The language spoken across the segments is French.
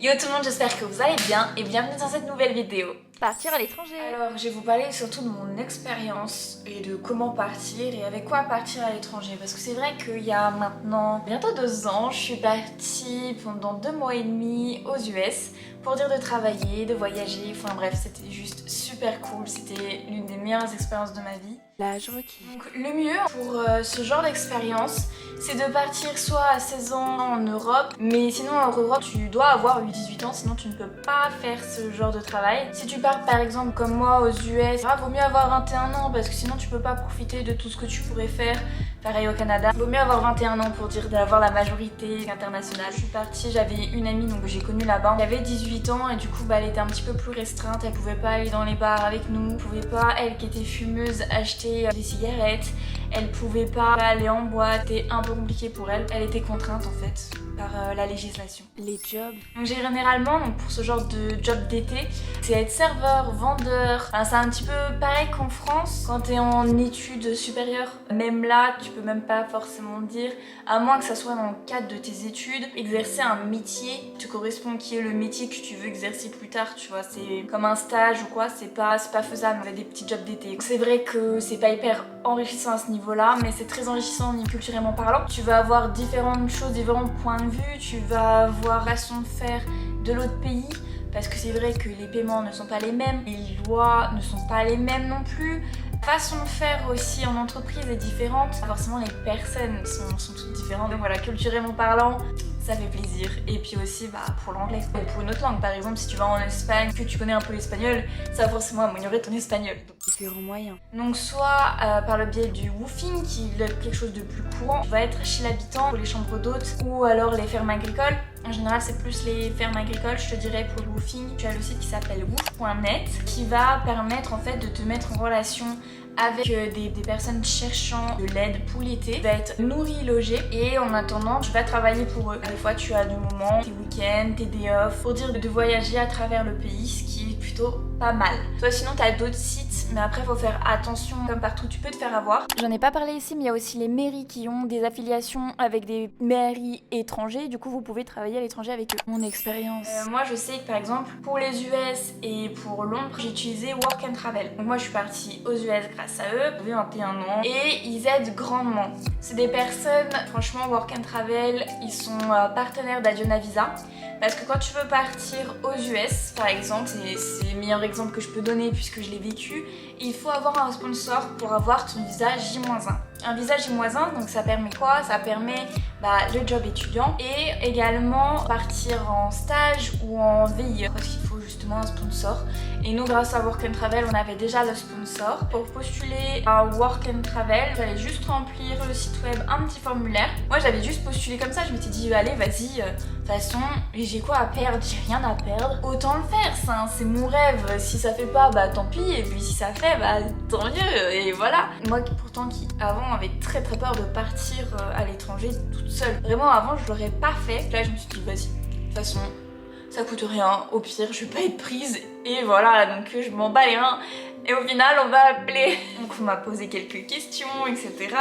Yo tout le monde, j'espère que vous allez bien et bienvenue dans cette nouvelle vidéo. Partir à l'étranger. Alors, je vais vous parler surtout de mon expérience et de comment partir et avec quoi partir à l'étranger. Parce que c'est vrai qu'il y a maintenant bientôt 2 ans, je suis partie pendant 2 mois et demi aux US pour dire de travailler, de voyager, enfin bref, c'était juste super cool, c'était l'une des meilleures expériences de ma vie. L'âge requis. Donc le mieux pour ce genre d'expérience, c'est de partir soit à 16 ans en Europe, mais sinon en Europe tu dois avoir 18 ans, sinon tu ne peux pas faire ce genre de travail. Si tu pars par exemple comme moi aux US, vaut mieux avoir 21 ans parce que sinon tu peux pas profiter de tout ce que tu pourrais faire. Pareil au Canada, vaut mieux avoir 21 ans pour dire d'avoir la majorité internationale. Je suis partie, j'avais une amie donc j'ai connue là-bas, elle avait 18 ans et du coup elle était un petit peu plus restreinte, elle pouvait pas aller dans les bars avec nous, elle pouvait pas, elle qui était fumeuse, acheter des cigarettes, elle pouvait pas aller en boîte, c'était un peu compliqué pour elle, elle était contrainte en fait par la législation. Les jobs. Donc généralement pour ce genre de job d'été, c'est être serveur, vendeur, enfin, c'est un petit peu pareil qu'en France, quand t'es en études supérieures, même là tu peux même pas forcément dire, à moins que ça soit dans le cadre de tes études, exercer un métier qui te correspond, qui est le métier que tu veux exercer plus tard, tu vois, c'est comme un stage ou quoi, c'est pas faisable avec des petits jobs d'été. C'est vrai que c'est pas hyper enrichissant à ce niveau-là, mais c'est très enrichissant culturellement parlant. Tu vas avoir différentes choses, différents points de vue, tu vas avoir façon de faire de l'autre pays, parce que c'est vrai que les paiements ne sont pas les mêmes, les lois ne sont pas les mêmes non plus. La façon de faire aussi en entreprise est différente, forcément les personnes sont toutes différentes, donc voilà, culturellement parlant, ça fait plaisir. Et puis aussi pour l'anglais, ou pour une autre langue, par exemple si tu vas en Espagne, que tu connais un peu l'espagnol, ça va forcément améliorer ton espagnol. Différents moyens. Donc soit par le biais du woofing, qui est quelque chose de plus courant, tu vas être chez l'habitant pour les chambres d'hôtes ou alors les fermes agricoles. En général c'est plus les fermes agricoles, je te dirais pour le woofing. Tu as le site qui s'appelle woof.net qui va permettre en fait de te mettre en relation avec des personnes cherchant de l'aide pour l'été. Tu vas être nourri, logé et en attendant tu vas travailler pour eux. Des fois tu as du moment, tes week-ends, tes day off, pour dire de voyager à travers le pays, ce qui est plutôt pas mal. Toi sinon tu as d'autres sites, mais après faut faire attention, comme partout tu peux te faire avoir. J'en ai pas parlé ici, mais il y a aussi les mairies qui ont des affiliations avec des mairies étrangers, du coup vous pouvez travailler à l'étranger avec eux. Mon expérience. Moi je sais que par exemple pour les US et pour Londres j'ai utilisé Work and Travel. Donc moi je suis partie aux US grâce à eux, j'avais 21 ans et ils aident grandement. C'est des personnes, franchement Work and Travel, ils sont partenaires d'Adiona Visa. Parce que quand tu veux partir aux US, par exemple, c'est le meilleur exemple que je peux donner puisque je l'ai vécu, il faut avoir un sponsor pour avoir ton visa J-1. Un visa J-1, donc ça permet quoi? Ça permet le job étudiant et également partir en stage ou en VIE parce qu'il faut justement un sponsor. Et nous, grâce à Work and Travel, on avait déjà le sponsor. Pour postuler à Work and Travel, il fallait juste remplir le site web, un petit formulaire. Moi, j'avais juste postulé comme ça, je m'étais dit, allez, vas-y, de toute façon, j'ai quoi à perdre? J'ai rien à perdre. Autant le faire, ça, c'est mon rêve. Si ça fait pas, tant pis. Et puis si ça fait, tant mieux. Et voilà. Moi, pourtant, qui avant avait très peur de partir à l'étranger toute seule. Vraiment, avant, je l'aurais pas fait. Là, je me suis dit, vas-y, de toute façon, ça coûte rien. Au pire, je vais pas être prise. Et voilà, donc je m'en bats les reins. Et au final, on va appeler. Donc on m'a posé quelques questions, etc.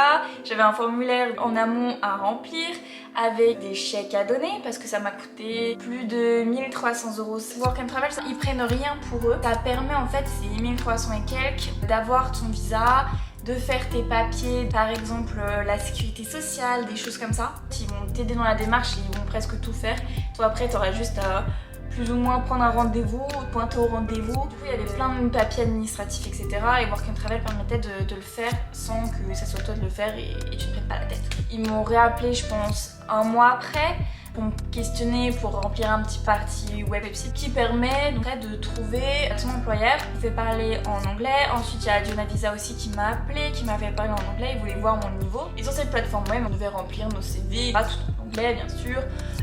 J'avais un formulaire en amont à remplir avec des chèques à donner parce que ça m'a coûté plus de 1300 €. Work and Travel, ils prennent rien pour eux. Ça permet en fait, c'est 1300 et quelques, d'avoir ton visa, de faire tes papiers, par exemple la sécurité sociale, des choses comme ça. Ils vont t'aider dans la démarche et ils vont presque tout faire. Toi après, tu auras juste à plus ou moins prendre un rendez-vous, pointer au rendez-vous. Du coup, il y avait plein de papiers administratifs, etc. Et Work and Travel permettait de le faire sans que ça soit toi de le faire et tu ne prennes pas la tête. Ils m'ont réappelé, je pense, 1 mois après pour me questionner, pour remplir un petit parti web website qui permet donc, de trouver son employeur. Il fait parler en anglais. Ensuite, il y a Adiona Visa aussi qui m'a appelé, qui m'a fait parler en anglais. Il voulait voir mon niveau. Et sur cette plateforme web, on devait remplir nos CV, tout en anglais bien sûr.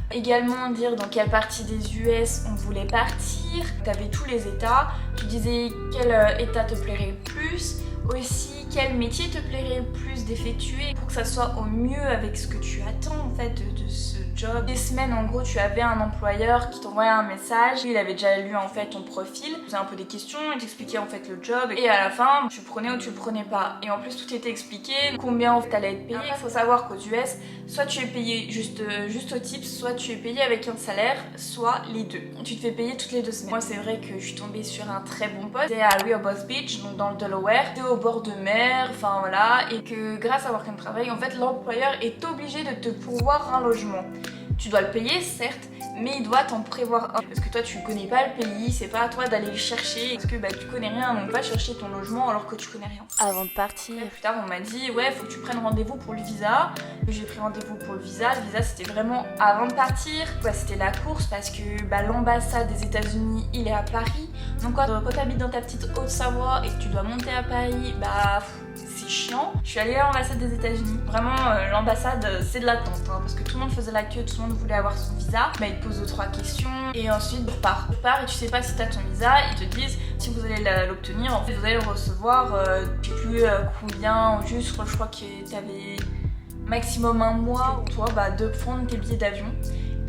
Également dire dans quelle partie des US on voulait partir. Tu avais tous les états. Tu disais quel état te plairait le plus. Aussi quel métier te plairait le plus d'effectuer. Pour que ça soit au mieux avec ce que tu attends en fait de ce job. Des semaines en gros tu avais un employeur qui t'envoyait un message, il avait déjà lu en fait ton profil, il faisait un peu des questions, il t'expliquait en fait le job et à la fin tu le prenais ou tu le prenais pas. Et en plus tout était expliqué, combien t'allais être payé. Il faut savoir qu'aux US, soit tu es payé juste au tips, soit tu es payé avec un salaire, soit les deux. Tu te fais payer toutes les 2 semaines. Moi c'est vrai que je suis tombée sur un très bon poste, c'était à Rehoboth Beach, donc dans le Delaware, c'était au bord de mer, enfin voilà, et que grâce à Work and Travel, en fait l'employeur est obligé de te pourvoir un logement. Tu dois le payer certes, mais il doit t'en prévoir un. Parce que toi tu connais pas le pays, c'est pas à toi d'aller le chercher, parce que tu connais rien, donc va chercher ton logement alors que tu connais rien. Avant de partir. Plus tard on m'a dit ouais faut que tu prennes rendez-vous pour le visa. J'ai pris rendez-vous pour le visa c'était vraiment avant de partir. C'était la course parce que l'ambassade des États-Unis il est à Paris. Donc quand t'habites dans ta petite Haute-Savoie et que tu dois monter à Paris, c'est chiant. Je suis allée à l'ambassade des États-Unis. Vraiment l'ambassade c'est de l'attente parce que tout le monde faisait la queue, tout le monde voulait avoir son visa. Il te pose 2-3 questions et ensuite tu repars. Et tu sais pas si t'as ton visa, ils te disent si vous allez l'obtenir, en fait vous allez le recevoir, je sais plus combien, juste je crois que t'avais maximum 1 mois ou toi de prendre tes billets d'avion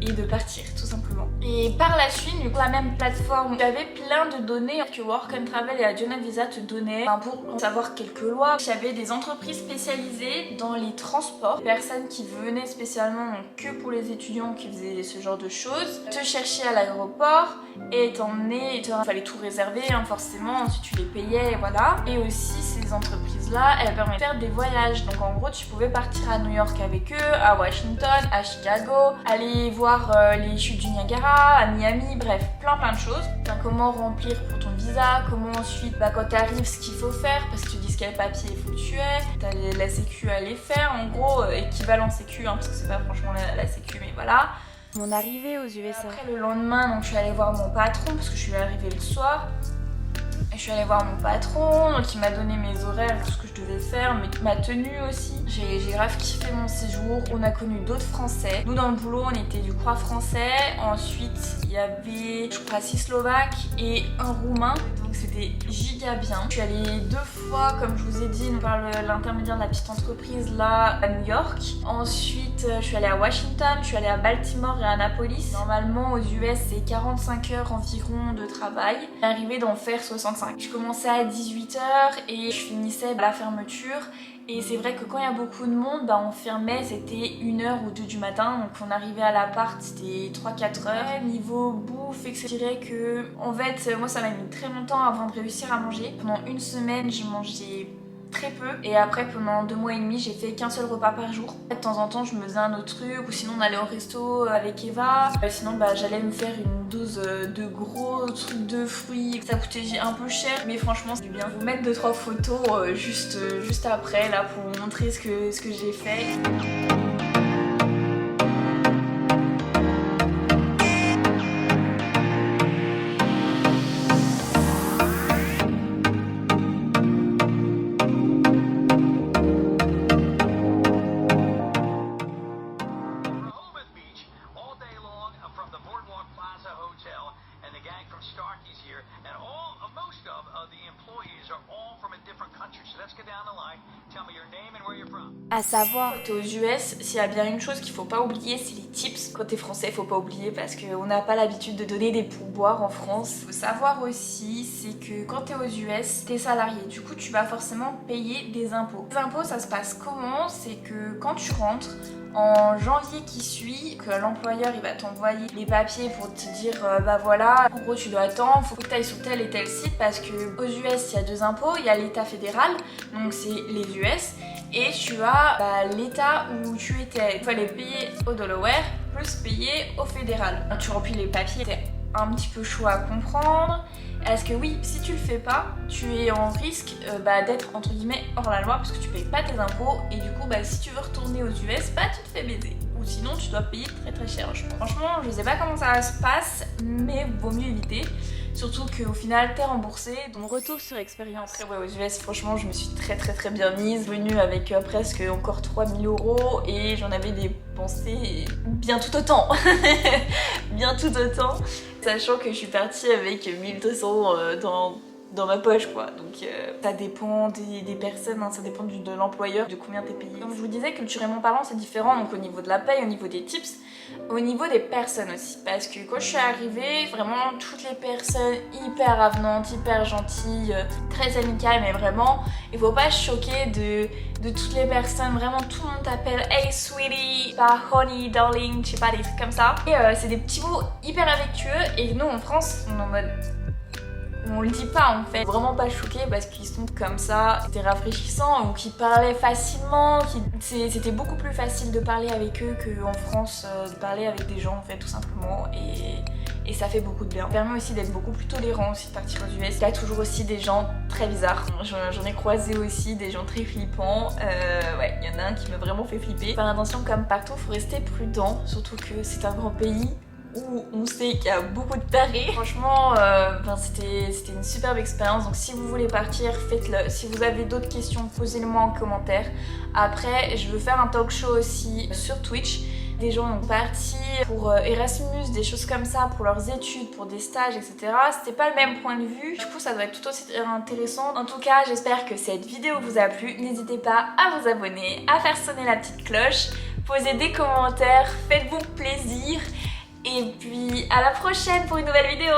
et de partir tout simplement. Et par la suite, du coup, la même plateforme, j'avais plein de données que Work and Travel et Additional Visa te donnaient pour savoir quelques lois. J'avais des entreprises spécialisées dans les transports, personnes qui venaient spécialement que pour les étudiants qui faisaient ce genre de choses, te chercher à l'aéroport et t'emmener, il fallait tout réserver forcément, si tu les payais, voilà. Et aussi ces entreprises-là, elles permettent de faire des voyages. Donc en gros, tu pouvais partir à New York avec eux, à Washington, à Chicago, aller voir les chutes du Niagara, à Miami, bref, plein de choses. Comment remplir pour ton visa, comment ensuite, quand t'arrives, ce qu'il faut faire, parce que tu dis quel papier il faut que tu aies, t'as la sécu à les faire, en gros, équivalent sécu, parce que c'est pas franchement la sécu, mais voilà. Mon arrivée aux USA. Après le lendemain, donc je suis allée voir mon patron, parce que je suis arrivée le soir. Je suis allée voir mon patron, donc il m'a donné mes horaires, tout ce que je devais faire, ma tenue aussi. J'ai grave kiffé mon séjour. On a connu d'autres Français. Nous dans le boulot, on était du 3 Français. Ensuite, il y avait, je crois, 6 Slovaques et un Roumain. Donc c'était giga bien. Je suis allée 2 fois, comme je vous ai dit, par l'intermédiaire de la petite entreprise là à New York. Ensuite, je suis allée à Washington, je suis allée à Baltimore et à Annapolis. Normalement, aux US, c'est 45 heures environ de travail. Je suis arrivée d'en faire 65. Je commençais à 18h et je finissais à la fermeture. Et c'est vrai que quand il y a beaucoup de monde, on fermait, c'était 1h ou 2 du matin. Donc on arrivait à l'appart, c'était 3-4 heures. Niveau bouffe, etc. Je dirais que, en fait, moi ça m'a mis très longtemps avant de réussir à manger. Pendant 1 semaine, j'ai mangé très peu. Et après, pendant 2 mois et demi, j'ai fait qu'un seul repas par jour. De temps en temps, je me faisais un autre truc, ou sinon on allait au resto avec Eva. Sinon, j'allais me faire une dose de gros trucs de fruits. Ça coûtait un peu cher, mais franchement, c'est bien. Je vais vous mettre 2-3 photos juste après, là, pour vous montrer ce que j'ai fait. À savoir, quand t'es aux US, s'il y a bien une chose qu'il faut pas oublier, c'est les tips. Quand t'es français, faut pas oublier parce qu'on n'a pas l'habitude de donner des pourboires en France. Faut savoir aussi, c'est que quand t'es aux US, t'es salarié. Du coup, tu vas forcément payer des impôts. Les impôts, ça se passe comment? C'est que quand tu rentres, en janvier qui suit, que l'employeur il va t'envoyer les papiers pour te dire voilà, en gros tu dois attendre, faut que tu ailles sur tel et tel site parce que aux US il y a 2 impôts, il y a l'état fédéral, donc c'est les US, et tu as l'état où tu étais. Il faut aller payer au Delaware plus payer au fédéral. Quand tu remplis les papiers, c'est un petit peu chaud à comprendre. Est-ce que oui, si tu le fais pas, tu es en risque d'être entre guillemets hors la loi parce que tu payes pas tes impôts et du coup si tu veux retourner aux US, tu te fais baiser. Ou sinon tu dois payer très cher. Franchement, je sais pas comment ça se passe, mais vaut mieux éviter. Surtout qu'au final, t'es remboursé. Donc retour sur expérience. Après, aux US, franchement, je me suis très bien mise. Venue avec presque encore 3000 € et j'en avais dépensé bien tout autant. Bien tout autant. Sachant que je suis partie avec 1200 dans dans ma poche quoi. Donc ça dépend des personnes, hein, ça dépend de l'employeur, de combien t'es payé. Comme je vous disais, culturellement parlant c'est différent, donc au niveau de la paye, au niveau des tips, au niveau des personnes aussi. Parce que quand je suis arrivée, vraiment toutes les personnes hyper avenantes, hyper gentilles, très amicales, mais vraiment il faut pas se choquer de toutes les personnes, vraiment tout le monde t'appelle hey sweetie, pas honey, darling, je sais pas, des trucs comme ça. Et c'est des petits mots hyper affectueux et nous en France on est en mode... On le dit pas en fait, vraiment pas choqués parce qu'ils sont comme ça, c'était rafraîchissant, ou qu'ils parlaient facilement, c'était beaucoup plus facile de parler avec eux qu'en France, de parler avec des gens en fait tout simplement et ça fait beaucoup de bien. Ça permet aussi d'être beaucoup plus tolérant aussi de partir aux US. Il y a toujours aussi des gens très bizarres, j'en ai croisé aussi des gens très flippants, ouais il y en a un qui m'a vraiment fait flipper. Faire attention comme partout, faut rester prudent, surtout que c'est un grand pays où on sait qu'il y a beaucoup de tarés. Franchement, c'était une superbe expérience. Donc si vous voulez partir, faites-le. Si vous avez d'autres questions, posez-les-moi en commentaire. Après, je veux faire un talk show aussi sur Twitch. Des gens ont parti pour Erasmus, des choses comme ça, pour leurs études, pour des stages, etc. C'était pas le même point de vue. Du coup, ça doit être tout aussi intéressant. En tout cas, j'espère que cette vidéo vous a plu. N'hésitez pas à vous abonner, à faire sonner la petite cloche, poser des commentaires, faites-vous plaisir. Et puis à la prochaine pour une nouvelle vidéo.